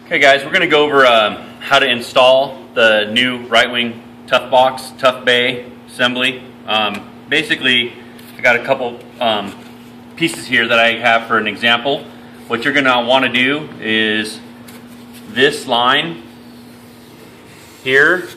Okay guys, we're going to go over how to install the new Ritewing Tough box, Tough Bay assembly. Basically, I got a couple pieces here that I have for an example. What you're going to want to do is this line here,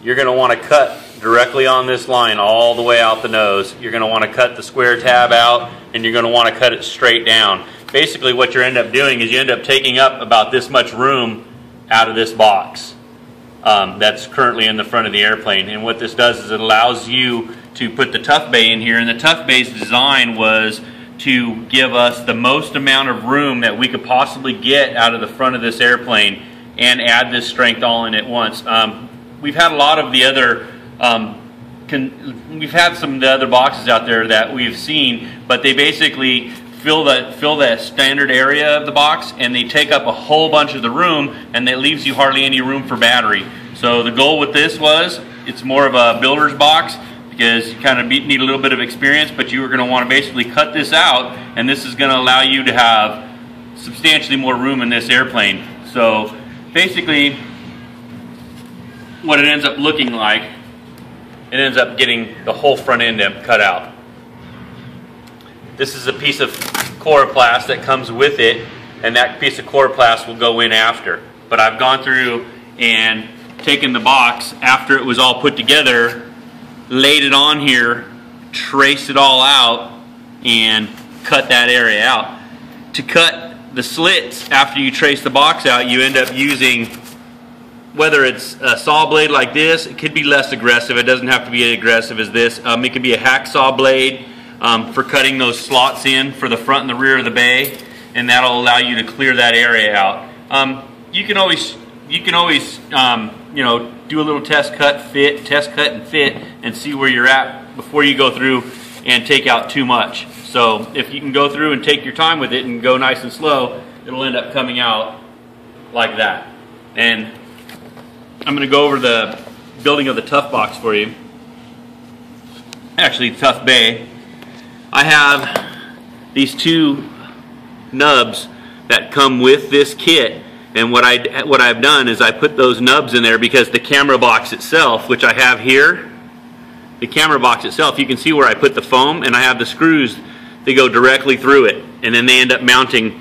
you're going to want to cut directly on this line all the way out the nose. You're going to want to cut the square tab out, and you're going to want to cut it straight down. Basically what you end up doing is you end up taking up about this much room out of this box that's currently in the front of the airplane. And what this does is it allows you to put the Tough Bay in here, and the Tough Bay's design was to give us the most amount of room that we could possibly get out of the front of this airplane and add this strength all in at once. We've had a lot of the other we've had some of the other boxes out there that we've seen, but they basically fill that standard area of the box, and they take up a whole bunch of the room, and that leaves you hardly any room for battery. So the goal with this was, it's more of a builder's box because you kind of need a little bit of experience, but you are going to want to basically cut this out, and this is going to allow you to have substantially more room in this airplane. So basically what it ends up looking like, it ends up getting the whole front end cut out. This is a piece of coroplast that comes with it, and that piece of coroplast will go in after. But I've gone through and taken the box after it was all put together, laid it on here, traced it all out, and cut that area out. To cut the slits after you trace the box out, you end up using, whether it's a saw blade like this, it could be less aggressive, it doesn't have to be as aggressive as this. It could be a hacksaw blade for cutting those slots in for the front and the rear of the bay, and that'll allow you to clear that area out. You can always you know, do a little test cut and fit, and see where you're at before you go through and take out too much. So if you can go through and take your time with it and go nice and slow, it'll end up coming out like that. And I'm going to go over the building of the Tough box for you. Actually, Tough Bay. I have these two nubs that come with this kit, and what I've done is I put those nubs in there because the camera box itself, which I have here, the camera box itself, you can see where I put the foam, and I have the screws that go directly through it, and then they end up mounting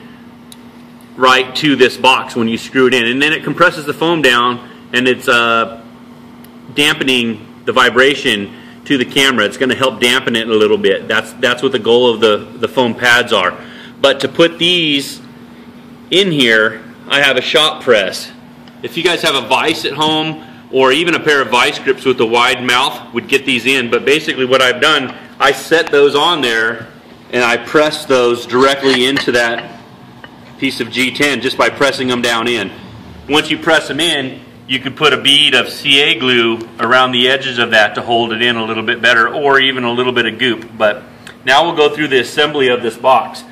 right to this box when you screw it in, and then it compresses the foam down, and it's dampening the vibration to the camera. It's going to help dampen it a little bit. That's what the goal of the foam pads are. But to put these in here, I have a shop press. If you guys have a vise at home, or even a pair of vice grips with a wide mouth, would get these in. But basically what I've done, I set those on there, and I press those directly into that piece of G10 just by pressing them down in. Once you press them in, you could put a bead of CA glue around the edges of that to hold it in a little bit better, or even a little bit of goop. But now we'll go through the assembly of this box.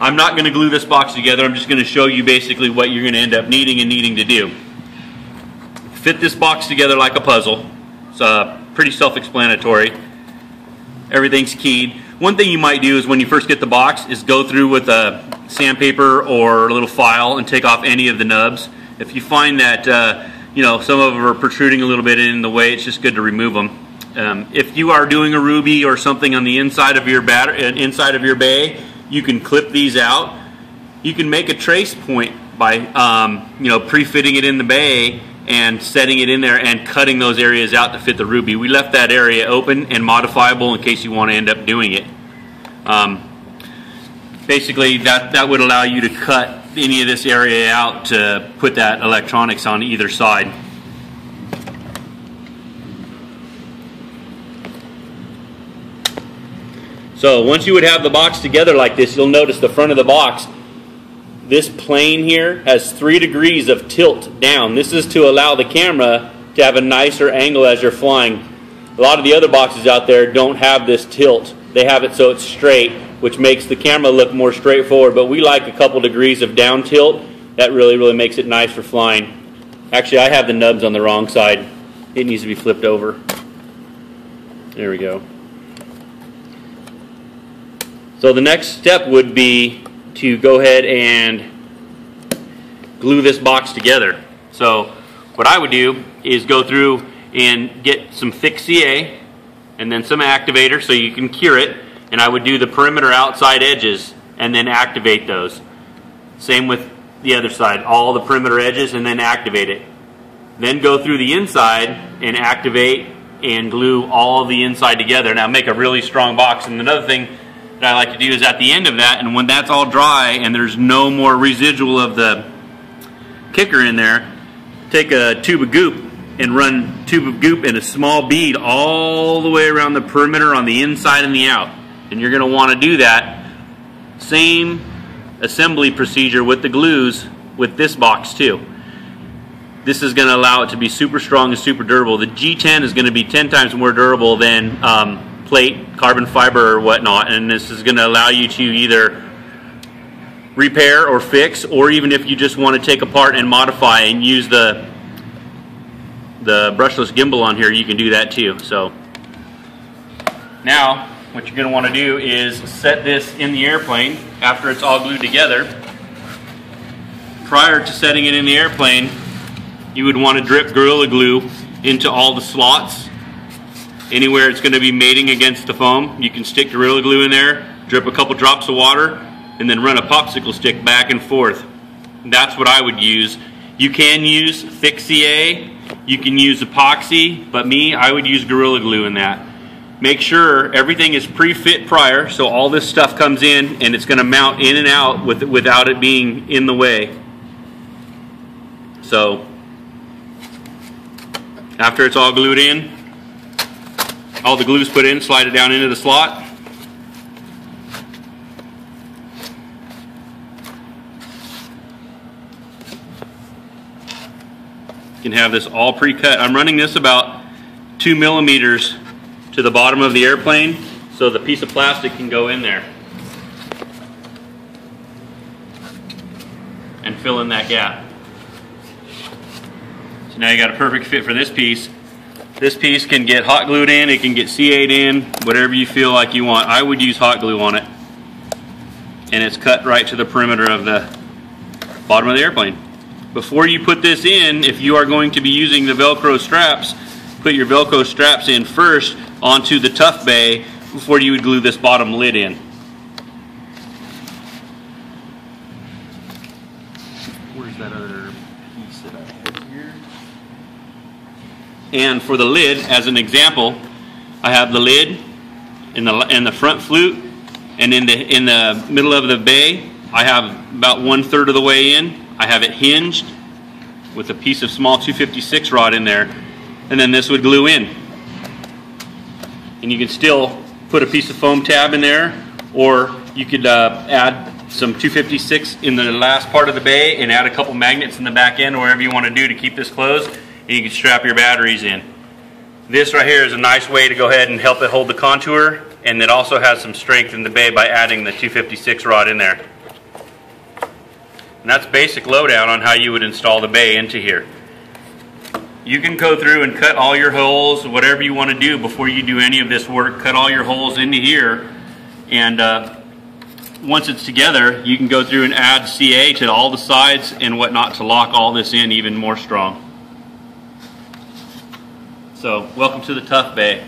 I'm not going to glue this box together, I'm just going to show you basically what you're going to end up needing to do. Fit this box together like a puzzle. It's pretty self-explanatory. Everything's keyed. One thing you might do is when you first get the box is go through with a sandpaper or a little file and take off any of the nubs. If you find that you know, some of them are protruding a little bit in the way, it's just good to remove them. If you are doing a ruby or something on the inside of your bay, you can clip these out. You can make a trace point by you know, pre-fitting it in the bay and setting it in there and cutting those areas out to fit the ruby. We left that area open and modifiable in case you want to end up doing it. Basically, that would allow you to cut any of this area out to put that electronics on either side. So once you would have the box together like this, you'll notice the front of the box, this plane here has 3 degrees of tilt down. This is to allow the camera to have a nicer angle as you're flying. A lot of the other boxes out there don't have this tilt. They have it so it's straight, which makes the camera look more straightforward, but we like a couple degrees of down tilt. That really makes it nice for flying. Actually, I have the nubs on the wrong side. It needs to be flipped over. There we go. So the next step would be to go ahead and glue this box together. So what I would do is go through and get some thick CA and then some activator so you can cure it, and I would do the perimeter outside edges and then activate those. Same with the other side, all the perimeter edges and then activate it. Then go through the inside and activate and glue all of the inside together. Now make a really strong box. And another thing that I like to do is at the end of that, and when that's all dry and there's no more residual of the kicker in there, take a tube of goop and run tube of goop in a small bead all the way around the perimeter on the inside and the out. And you're going to want to do that same assembly procedure with the glues with this box too. This is going to allow it to be super strong and super durable. The G10 is going to be 10 times more durable than plate, carbon fiber, or whatnot, and this is going to allow you to either repair or fix, or even if you just want to take apart and modify and use the brushless gimbal on here, you can do that too. So now what you're going to want to do is set this in the airplane after it's all glued together. Prior to setting it in the airplane, you would want to drip Gorilla Glue into all the slots. Anywhere it's going to be mating against the foam, you can stick Gorilla Glue in there, drip a couple drops of water, and then run a popsicle stick back and forth. That's what I would use. You can use thick CA, you can use epoxy, but I would use Gorilla Glue in that. Make sure everything is pre-fit prior, so all this stuff comes in and it's going to mount in and out without it being in the way. So after it's all glued in, all the glue's put in, slide it down into the slot. You can have this all pre-cut. I'm running this about 2 millimeters to the bottom of the airplane so the piece of plastic can go in there and fill in that gap. So now you got a perfect fit for this piece. This piece can get hot glued in, it can get CA'd in, whatever you feel like you want. I would use hot glue on it. And it's cut right to the perimeter of the bottom of the airplane. Before you put this in, if you are going to be using the Velcro straps, put your Velcro straps in first onto the Tough bay before you would glue this bottom lid in. Where's that other piece that I have here? And for the lid, as an example, I have the lid in the front flute, and in the middle of the bay, I have about 1/3 of the way in. I have it hinged with a piece of small 256 rod in there, and then this would glue in. And you can still put a piece of foam tab in there, or you could add some 256 in the last part of the bay and add a couple magnets in the back end, or whatever you want to do to keep this closed, and you can strap your batteries in. This right here is a nice way to go ahead and help it hold the contour, and it also has some strength in the bay by adding the 256 rod in there. And that's basic lowdown on how you would install the bay into here. You can go through and cut all your holes, whatever you want to do before you do any of this work. Cut all your holes into here, and once it's together, you can go through and add CA to all the sides and whatnot to lock all this in even more strong. So, welcome to the Tough Bay.